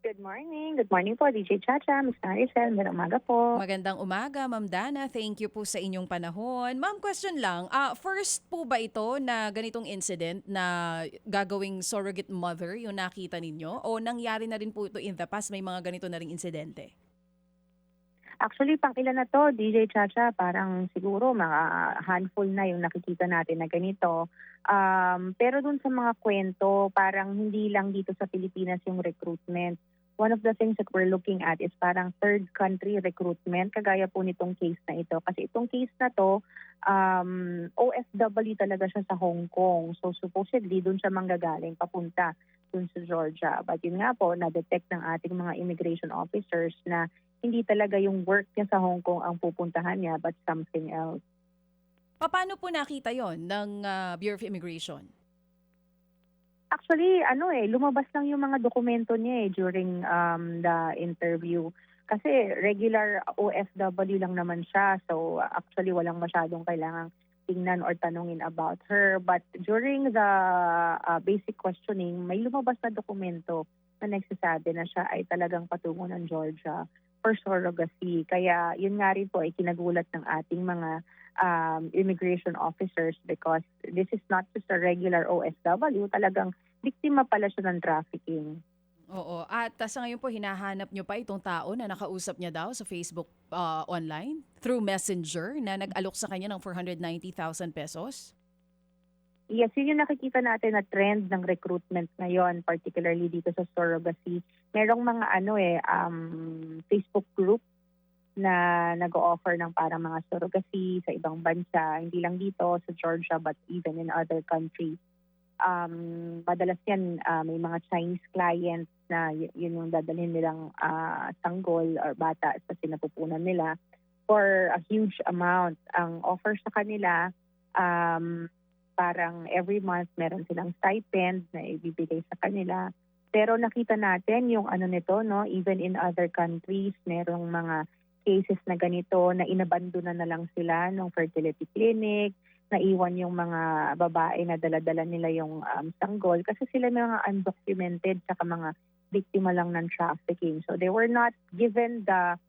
Good morning. Good morning po, DJ Chacha, Miss Maricel. Magandang umaga po. Magandang umaga, Ma'am Dana. Thank you po sa inyong panahon. Ma'am, question lang. First po ba ito na ganitong incident na gagawing surrogate mother yung nakita ninyo? O nangyari na rin po ito in the past? May mga ganito na ring insidente? Actually, pang ilan na to, DJ Chacha, parang siguro mga handful na yung nakikita natin na ganito. Pero dun sa mga kwento, parang hindi lang dito sa Pilipinas yung recruitment. One of the things that we're looking at is parang third country recruitment, kagaya po nitong case na ito. Kasi itong case na to, OFW talaga siya sa Hong Kong. So supposedly, dun siya manggagaling papunta dun sa Georgia. But yun nga po, na-detect ng ating mga immigration officers na hindi talaga yung work niya sa Hong Kong ang pupuntahan niya, but something else. Paano po nakita yon ng Bureau of Immigration? Actually, lumabas lang yung mga dokumento niya during the interview. Kasi regular OFW lang naman siya. So actually, walang masyadong kailangang tingnan or tanungin about her. But during the basic questioning, may lumabas na dokumento na nagsasabi na siya ay talagang patungo ng Georgia for surrogacy. Kaya yun nga rin po ay kinagulat ng ating mga immigration officers because this is not just a regular OFW, talagang biktima pala siya ng trafficking. Oo. At sa ngayon po, hinahanap nyo pa itong tao na nakausap niya daw sa Facebook online through Messenger na nag-alok sa kanya ng 490,000 pesos? Yes, yun yung nakikita natin na trend ng recruitment ngayon, particularly dito sa surrogacy. Merong mga Facebook group na nag-o-offer ng parang mga surrogacy sa ibang bansa, hindi lang dito sa Georgia but even in other countries. Madalas yan, may mga Chinese clients na yun yung dadalhin nilang sanggol or bata sa sinapupunan nila for a huge amount. Ang offer sa kanila, parang every month meron silang stipend na ibibigay sa kanila. Pero nakita natin yung nito, no, even in other countries, merong mga cases na ganito na inabandona na lang sila ng fertility clinic, naiwan yung mga babae na dala-dala nila yung sanggol kasi sila may mga undocumented saka mga biktima lang ng trafficking. So they were not given the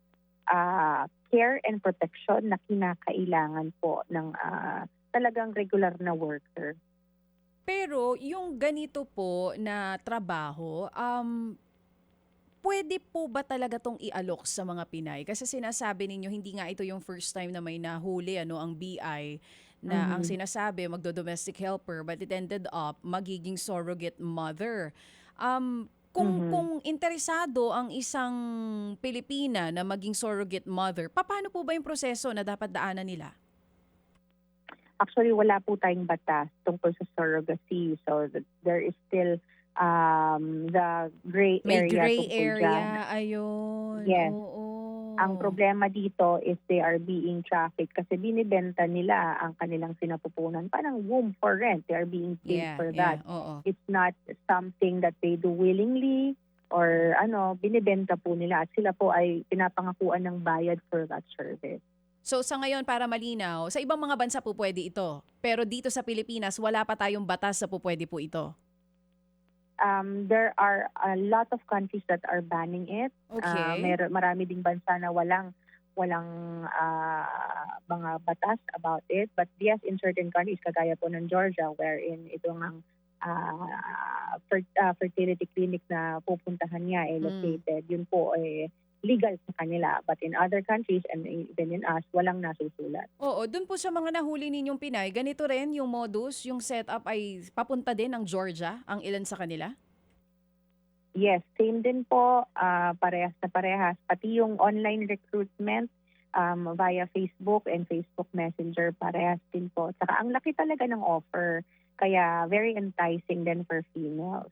care and protection na kinakailangan po ng talagang regular na worker. Pero yung ganito po na trabaho, pwede po ba talaga tong ialok sa mga Pinay? Kasi sinasabi ninyo hindi nga ito yung first time na may nahuli ang BI na ang Mhm. sinasabi magdo-domestic helper but it ended up magiging surrogate mother. Kung Mhm. kung interesado ang isang Pilipina na maging surrogate mother, paano po ba yung proseso na dapat daanan nila? Actually, wala po tayong batas tungkol sa surrogacy. So there is still the gray May area gray tungkol dyan. area, ayun. Yes. Ang Oo. problema dito is they are being trafficked kasi binibenta nila ang kanilang sinapupunan. Parang womb for rent. They are being paid Yeah, for that. yeah, oo. It's not something that they do willingly or binibenta po nila at sila po ay pinapangakuan ng bayad for that service. So sa ngayon para malinaw, sa ibang mga bansa po pwede ito. Pero dito sa Pilipinas, wala pa tayong batas sa po pwede po ito. There are a lot of countries that are banning it. Okay. Marami ding bansa na walang mga batas about it. But yes, in certain countries, kagaya po ng Georgia, wherein ito ang fertility clinic na pupuntahan niya Mm. located, yun po legal sa kanila. But in other countries, and even in us, walang nasusulat. Oo, dun po sa mga nahuli ninyong Pinay, ganito rin yung modus, yung setup ay papunta din ng Georgia, ang ilan sa kanila? Yes, same din po, parehas na parehas. Pati yung online recruitment via Facebook and Facebook Messenger, parehas din po. Saka ang laki talaga ng offer, kaya very enticing din for females.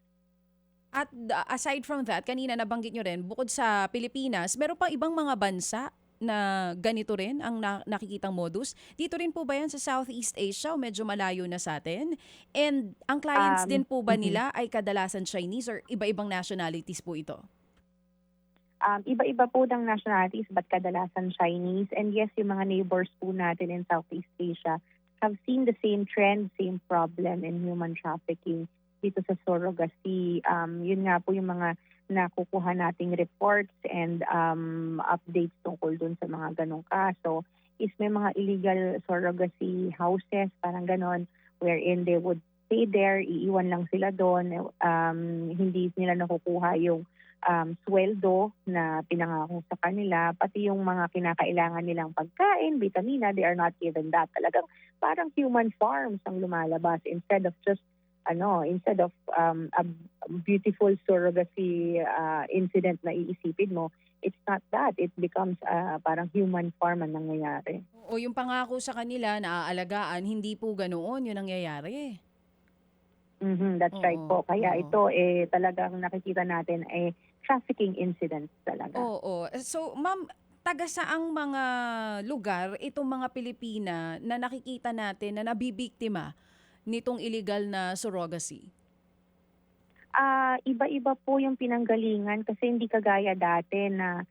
At aside from that, kanina nabanggit nyo rin, bukod sa Pilipinas, meron pang ibang mga bansa na ganito rin ang nakikitang modus. Dito rin po ba yan sa Southeast Asia o medyo malayo na sa atin? And ang clients din po ba Mhm. nila ay kadalasan Chinese or iba-ibang nationalities po ito? Iba-iba po ng nationalities but kadalasan Chinese. And yes, yung mga neighbors po natin in Southeast Asia have seen the same trend, same problem in human trafficking dito sa surrogacy. Yun nga po yung mga na kukuha nating reports and updates tungkol dun sa mga ganong kaso is may mga illegal surrogacy houses, parang ganon, wherein they would stay there, iiwan lang sila doon, hindi nila nakukuha yung sweldo na pinangako sa kanila, pati yung mga kinakailangan nilang pagkain, vitamina, they are not given that. Talagang parang human farms ang lumalabas instead of a beautiful surrogacy incident na iisipin mo, it's not that. It becomes parang human farm ang nangyayari. O yung pangako sa kanila na aalagaan, hindi po ganoon yung nangyayari. That's right Oo, po. Kaya oo. ito talagang nakikita natin trafficking incidents talaga. Oo. So, ma'am, taga saang mga lugar itong mga Pilipina na nakikita natin na nabibiktima nitong illegal na surrogacy? Iba-iba po yung pinanggalingan kasi hindi kagaya dati na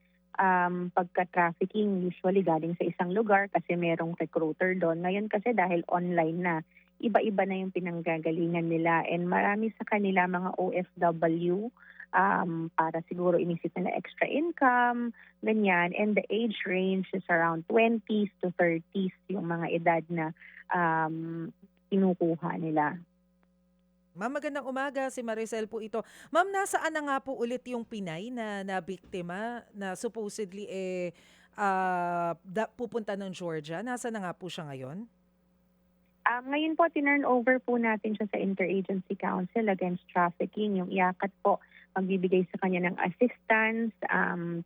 pagka-trafficking usually galing sa isang lugar kasi merong recruiter doon. Ngayon kasi dahil online na, iba-iba na yung pinanggagalingan nila and marami sa kanila mga OFW para siguro inisip nila extra income, ganyan. And the age range is around 20s to 30s yung mga edad na kinukuha nila. Ma'am, magandang umaga. Si Maricel po ito. Ma'am, nasaan na nga po ulit yung Pinay na biktima na supposedly pupunta ng Georgia? Nasaan na nga po siya ngayon? Ngayon po, tinurn over po natin siya sa Interagency Council Against Trafficking. Yung IACAT po, magbibigay sa kanya ng assistance,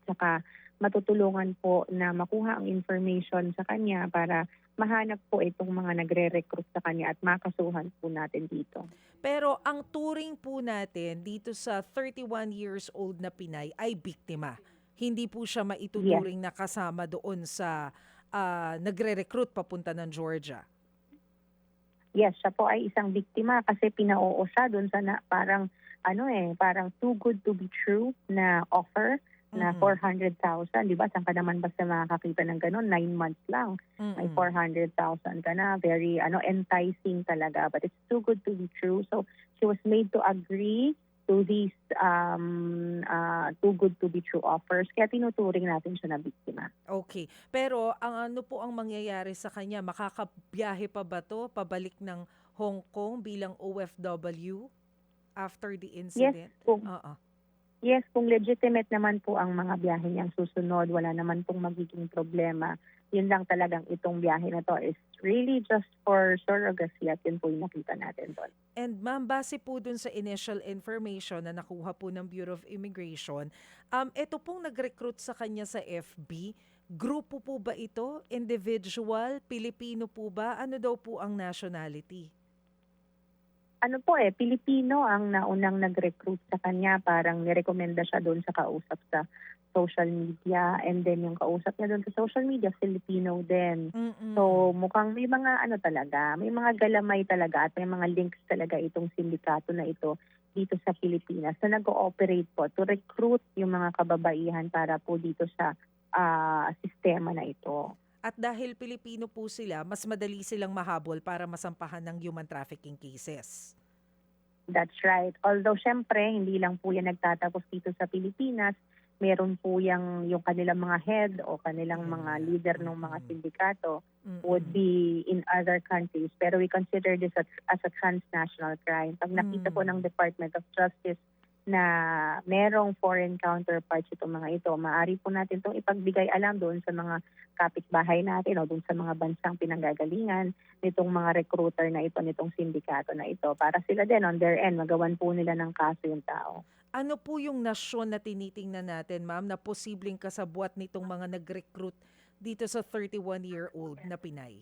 saka matutulungan po na makuha ang information sa kanya para mahanap po itong mga nagre-recruit sa kanya at makasuhan po natin dito. Pero ang turing po natin dito sa 31 years old na Pinay ay biktima. Hindi po siya maituturing na kasama doon sa nagre-recruit papunta ng Georgia. Yes, siya po ay isang biktima kasi pinauo siya doon sa parang too good to be true na offer na 400,000, di ba? Saan ka naman basta makakakita ng gano'n? 9 months lang. May 400,000 ka na. Very enticing talaga. But it's too good to be true. So she was made to agree to these too good to be true offers. Kaya tinuturing natin siya na biktima. Okay. Pero ano po ang mangyayari sa kanya? Makakabiyahe pa ba to pabalik ng Hong Kong bilang OFW after the incident? Yes, kung legitimate naman po ang mga biyahe niyang susunod, wala naman pong magiging problema. Yun lang talagang itong biyahe na to is really just for surrogacy at yun po yung nakita natin doon. And ma'am, base po dun sa initial information na nakuha po ng Bureau of Immigration, ito pong nag-recruit sa kanya sa FB, grupo po ba ito? Individual? Pilipino po ba? Ano daw po ang nationality? Pilipino ang naunang nag-recruit sa kanya. Parang nirekomenda siya doon sa kausap sa social media. And then yung kausap niya doon sa social media, Filipino din. So mukhang may mga may mga galamay talaga at may mga links talaga itong sindikato na ito dito sa Pilipinas na nag-ooperate po to recruit yung mga kababaihan para po dito sa sistema na ito. At dahil Pilipino po sila, mas madali silang mahabol para masampahan ng human trafficking cases. That's right. Although syempre, hindi lang po yan nagtatapos dito sa Pilipinas. Meron po yung kanilang mga head o kanilang mga leader ng mga sindikato would be in other countries. Pero we consider this as a transnational crime. Pag nakita po ng Department of Justice na merong foreign counterparts itong mga ito, maaari po natin itong ipagbigay alam doon sa mga kapitbahay natin o doon sa mga bansang pinanggagalingan nitong mga recruiter na ito, nitong sindikato na ito, para sila din on their end, magawan po nila ng kaso yung tao. Ano po yung nasyon na tinitingnan natin, ma'am, na posibleng kasabwat nitong mga nag-recruit dito sa 31-year-old na Pinay?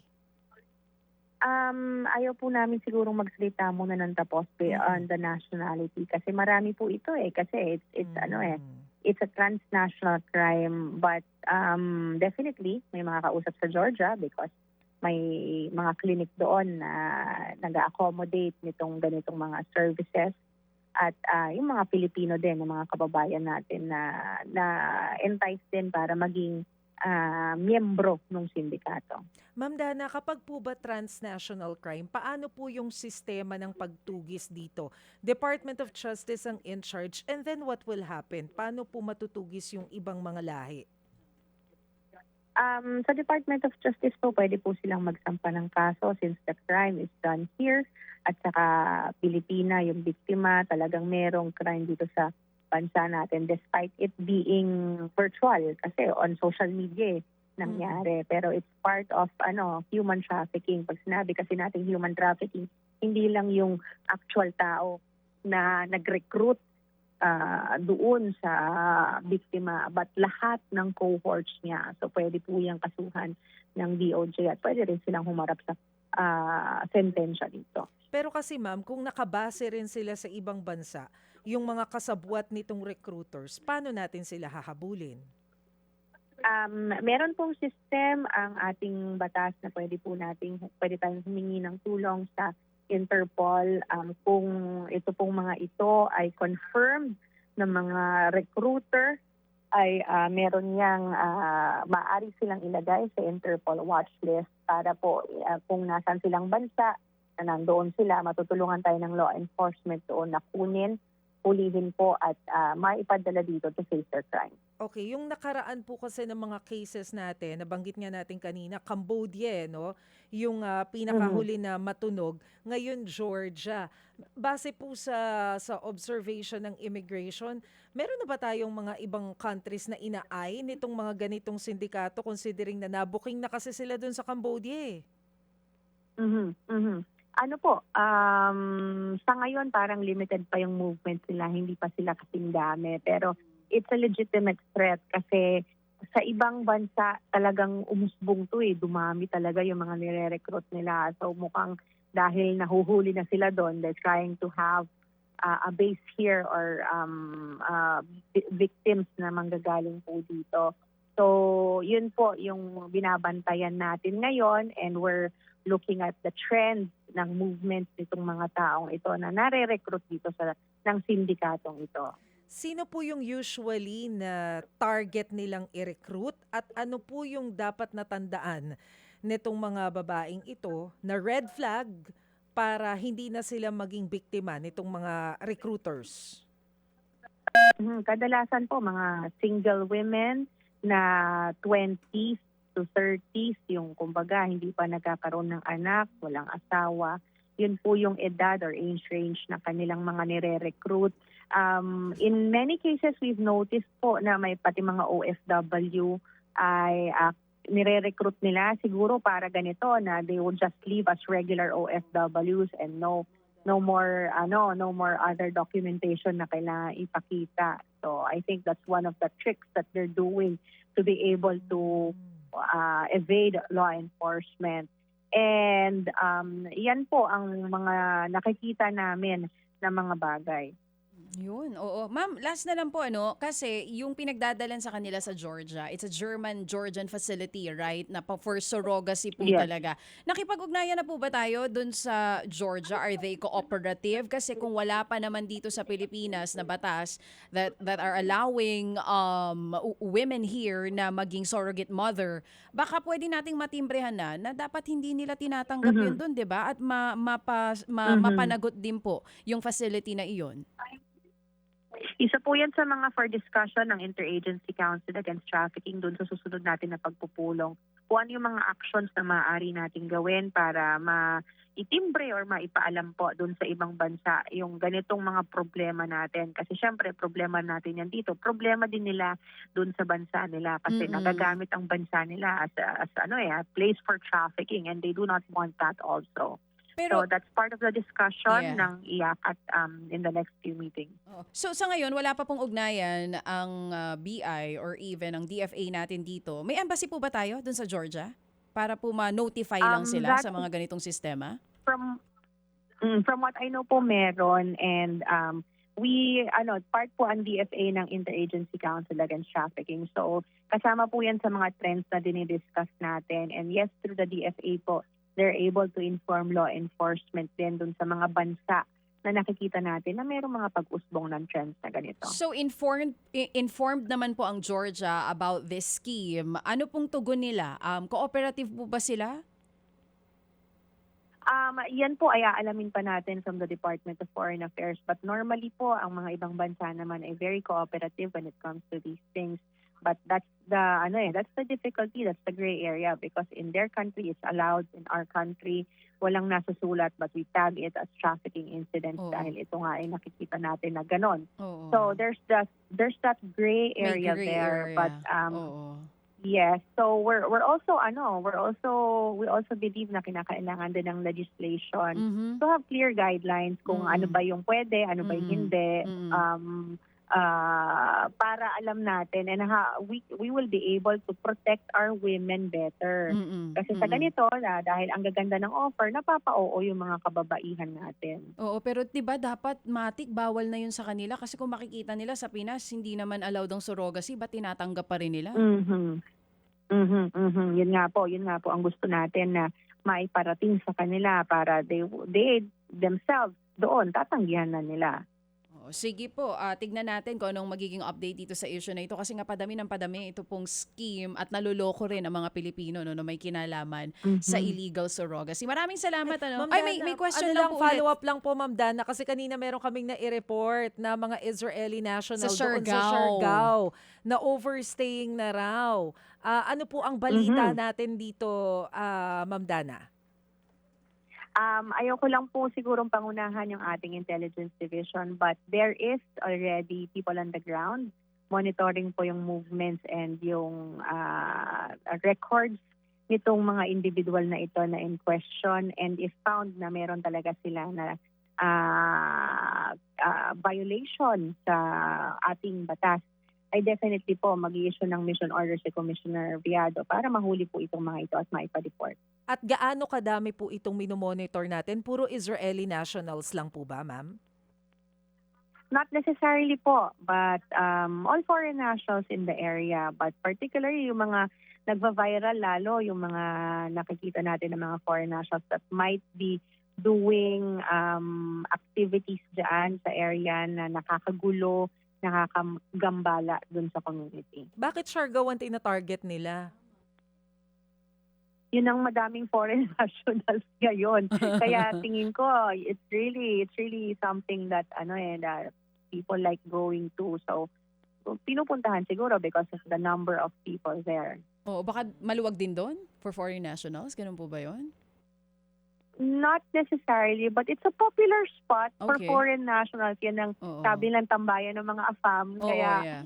Ayaw po namin sigurong magsalita muna ng tapos on the nationality kasi marami po ito kasi it's a transnational crime, but definitely may mga kausap sa Georgia because may mga clinic doon na nag-accommodate nitong ganitong mga services at yung mga Pilipino din, yung mga kababayan natin na entice din para maging miyembro ng sindikato. Ma'am Dana, kapag po ba transnational crime, paano po yung sistema ng pagtugis dito? Department of Justice ang in charge, and then what will happen? Paano po matutugis yung ibang mga lahi? Sa Department of Justice po, pwede po silang magsampa ng kaso since the crime is done here at saka Pilipina, yung biktima, talagang merong crime dito sa bansa natin despite it being virtual kasi on social media nangyari. Pero it's part of human trafficking. Pag sinabi kasi natin human trafficking, hindi lang yung actual tao na nag-recruit doon sa biktima but lahat ng cohorts niya. So pwede po yung kasuhan ng DOJ at pwede rin silang humarap sa sentensya dito. Pero kasi ma'am, kung nakabase rin sila sa ibang bansa, yung mga kasabwat nitong recruiters, paano natin sila hahabulin? Meron pong system ang ating batas na pwede tayong humingi ng tulong sa Interpol kung ito pong mga ito ay confirmed ng mga recruiter ay meron niyang maaari silang ilagay sa Interpol watch list para po kung nasan silang bansa na nandoon sila, matutulungan tayo ng law enforcement doon na kunin, hulihin po at maipadala dito to face their crime. Okay, yung nakaraan po kasi ng mga cases natin, nabanggit nga natin kanina, Cambodia, no? Yung pinakahuli na matunog, ngayon Georgia. Base po sa observation ng immigration, meron na ba tayong mga ibang countries na inaay nitong mga ganitong sindikato considering na nabuking na kasi sila dun sa Cambodia? Ano po, sa ngayon parang limited pa yung movement nila, hindi pa sila kasing dami. Pero it's a legitimate threat kasi sa ibang bansa talagang umusbong to dumami talaga yung mga nire-recruit nila. So mukhang dahil nahuhuli na sila doon, they're trying to have a base here or victims na manggagaling po dito. So yun po yung binabantayan natin ngayon and we're looking at the trends ng movement nitong mga taong ito na nare-recruit dito ng sindikatong ito. Sino po yung usually na target nilang i-recruit at ano po yung dapat natandaan nitong mga babaeng ito na red flag para hindi na sila maging biktima nitong mga recruiters? Kadalasan po mga single women na 20s to 30s, yung kumbaga hindi pa nagkakaroon ng anak, walang asawa. Yun po yung edad or age range na kanilang mga nire-recruit. In many cases, we've noticed po na may pati mga OFW ay nire-recruit nila siguro para ganito na they will just leave as regular OFWs and no more other documentation na kailangan ipakita. So I think that's one of the tricks that they're doing to be able to evade law enforcement. And yan po ang mga nakikita namin na mga bagay. Yun, oo. Ma'am, last na lang po kasi yung pinagdadalan sa kanila sa Georgia, it's a German-Georgian facility, right? Na for surrogacy po talaga. Nakipag-ugnayan na po ba tayo dun sa Georgia? Are they cooperative? Kasi kung wala pa naman dito sa Pilipinas na batas that are allowing women here na maging surrogate mother, baka pwede nating matimbrehan na dapat hindi nila tinatanggap yun dun, di ba? At mapanagot din po yung facility na iyon. Isa po yan sa mga for discussion ng Interagency Council Against Trafficking doon sa susunod natin na pagpupulong. Kung ano yung mga actions na maaari nating gawin para maitimbre or maipaalam po doon sa ibang bansa yung ganitong mga problema natin. Kasi syempre problema natin yan dito. Problema din nila doon sa bansa nila kasi nagagamit ang bansa nila as a place for trafficking and they do not want that also. So that's part of the discussion ng IAC at in the next few meetings. So sa ngayon, wala pa pong ugnayan ang BI or even ang DFA natin dito. May embassy po ba tayo dun sa Georgia? Para po ma-notify lang sila sa mga ganitong sistema? From what I know po meron and part po ang DFA ng Interagency Council Against Trafficking. So kasama po yan sa mga trends na dinidiscuss natin. And yes, through the DFA po, they're able to inform law enforcement din dun sa mga bansa na nakikita natin na mayroong mga pag-usbong ng trends na ganito. So informed naman po ang Georgia about this scheme. Ano pong tugon nila? Cooperative po ba sila? Yan po ay aalamin pa natin from the Department of Foreign Affairs. But normally po, ang mga ibang bansa naman ay very cooperative when it comes to these things. But that's the difficulty, that's the gray area because in their country, it's allowed. In our country, walang nasusulat but we tag it as trafficking incidents Oo. dahil ito nga ay nakikita natin na ganon. Oo. So there's that gray May area gray there. area. But Oo. yes, so we also believe na kinakailangan din ng legislation Mhm. to have clear guidelines kung ano ba yung pwede, ano ba yung hindi, para alam natin and we will be able to protect our women better. Kasi sa ganito na dahil ang gaganda ng offer, napapa-oo yung mga kababaihan natin. Oo, pero 'di ba dapat matik bawal na 'yun sa kanila kasi kung makikita nila sa Pinas hindi naman allowed ang surrogacy, ba't tinatanggap pa rin nila? Yun nga po ang gusto natin na maiparating sa kanila para they themselves doon tatanggihan na nila. Sige po, tignan natin kung anong magiging update dito sa issue na ito kasi nga padami ng padami ito pong scheme at naluloko rin ang mga Pilipino no, na may kinalaman sa illegal surrogacy. Maraming salamat. Ma'am May Dana, question ano lang po ulit. follow up lang po Ma'am Dana kasi kanina meron kaming na-report na mga Israeli national Sa doon sa Siargao. Siargao na overstaying na raw. Ano po ang balita natin dito, Ma'am Dana? Ayoko lang po sigurong pangunahan yung ating intelligence division but there is already people on the ground monitoring po yung movements and yung records nitong mga individual na ito na in question and if found na meron talaga sila na violation sa ating batas ay definitely po mag-i-issue ng mission order si Commissioner Viado para mahuli po itong mga ito at maipa-deport. At gaano kadami po itong minomonitor natin? Puro Israeli nationals lang po ba, ma'am? Not necessarily po, but all foreign nationals in the area. But particularly yung mga nagva-viral lalo, yung mga nakikita natin ng mga foreign nationals that might be doing activities dyan sa area na nakakagulo, nakakagambala dun sa community. Bakit Siargao ang tina-target nila? Yun ang madaming foreign nationals ngayon. Kaya tingin ko, it's really something that that people like going to. So pinupuntahan siguro because of the number of people there. Oo, baka maluwag din doon for foreign nationals? Ganun po ba yun? Not necessarily, but it's a popular spot for Okay. foreign nationals. Yan ang Oo. sabi ng tambayan ng mga AFAM. Oo, Kaya yeah.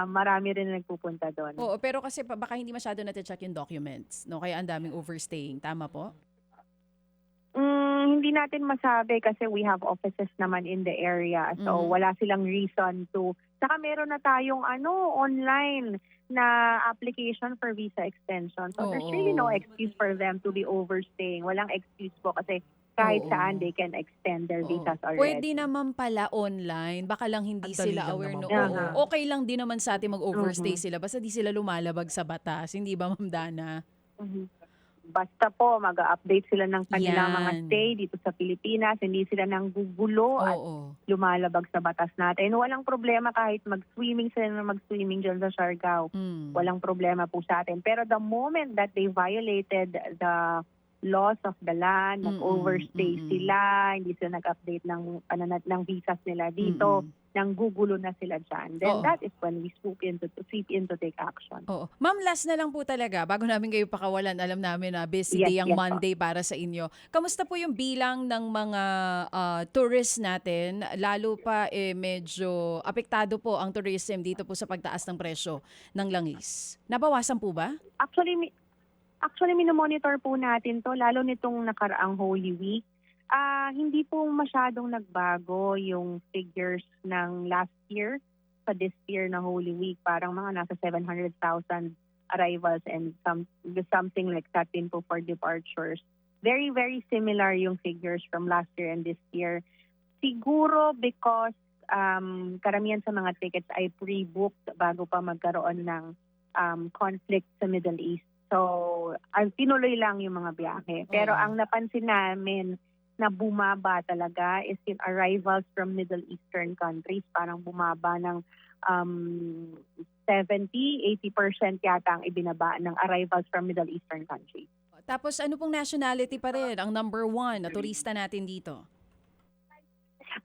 marami rin nagpupunta doon. Oo, pero kasi baka hindi masyado natin-check yung documents, no? Kaya ang daming overstaying. Tama po? Hindi natin masabi kasi we have offices naman in the area. So wala silang reason to. Saka meron na tayong online na application for visa extension. So there's really no excuse for them to be overstaying. Walang excuse po kasi kahit Oo. saan they can extend their Oo. visas already. Pwede naman pala online. Baka lang hindi Ang dali sila lang aware. naman No? pala. Oo. Okay lang din naman sa atin mag-overstay sila. Basta di sila lumalabag sa batas. Hindi ba, Ma'am Dana? Basta po mag-update sila ng kanilang mga Yan. stay dito sa Pilipinas. Hindi sila nang gugulo at Oo. lumalabag sa batas natin. Walang problema kahit mag-swimming sila na mag-swimming dyan sa Siargao. Walang problema po sa atin. Pero the moment that they violated the laws of the land, nag-overstay sila, hindi sila nag-update ng visas nila dito, nang gugulo na sila dyan, then Oo. that is when we sweep in to take action. Oo. Ma'am, last na lang po talaga, bago namin kayo pakawalan, alam namin na busy Yes, day ang yes po. Monday para sa inyo. Kamusta po yung bilang ng mga tourists natin? Lalo pa medyo apektado po ang tourism dito po sa pagtaas ng presyo ng langis. Nabawasan po ba? Actually, minomonitor po natin to, lalo nitong nakaraang Holy Week. Hindi po masyadong nagbago yung figures ng last year sa this year na Holy Week. Parang mga nasa 700,000 arrivals and something like that din po for departures. Very, very similar yung figures from last year and this year. Siguro because karamihan sa mga tickets ay pre-booked bago pa magkaroon ng conflict sa Middle East. So, tinuloy lang yung mga biyahe. Pero ang napansin namin na bumaba talaga is yung arrivals from Middle Eastern countries. Parang bumaba ng 70-80% yata ang ibinaba ng arrivals from Middle Eastern countries. Tapos ano pong nationality pa rin ang number 1 na turista natin dito?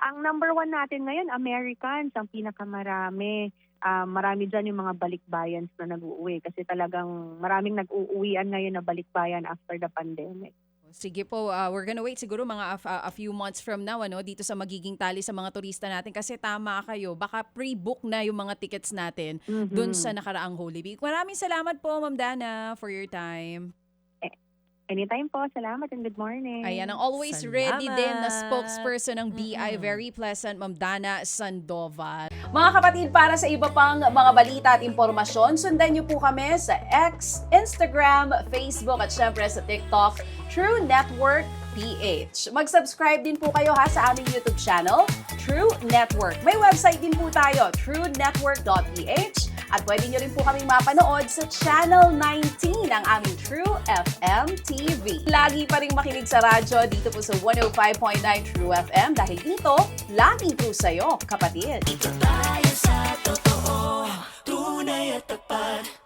Ang number 1 natin ngayon, Americans, ang pinakamarami. Marami dyan yung mga balikbayans na nag-uuwi kasi talagang maraming nag-uuwian ngayon na balikbayan after the pandemic. Sige po, we're gonna wait siguro mga a few months from now dito sa magiging tally sa mga turista natin kasi tama kayo, baka pre-book na yung mga tickets natin dun sa nakaraang Holy Week. Maraming salamat po, Ma'am Dana, for your time. Anytime po. Salamat and good morning. Ayan, ang always ready din na Salamat. spokesperson ng BI, very pleasant, Ma'am Dana Sandoval. Mga kapatid, para sa iba pang mga balita at impormasyon, sundan niyo po kami sa X, Instagram, Facebook at syempre sa TikTok, True Network PH. Mag-subscribe din po kayo sa aming YouTube channel, True Network. May website din po tayo, truenetwork.ph. At pwede nyo rin po kaming mapanood sa Channel 19 ng aming True FM TV. Lagi pa rin makinig sa radyo dito po sa 105.9 True FM dahil dito, laging true sa'yo, kapatid. Dito tayo sa totoo, tunay at tapat.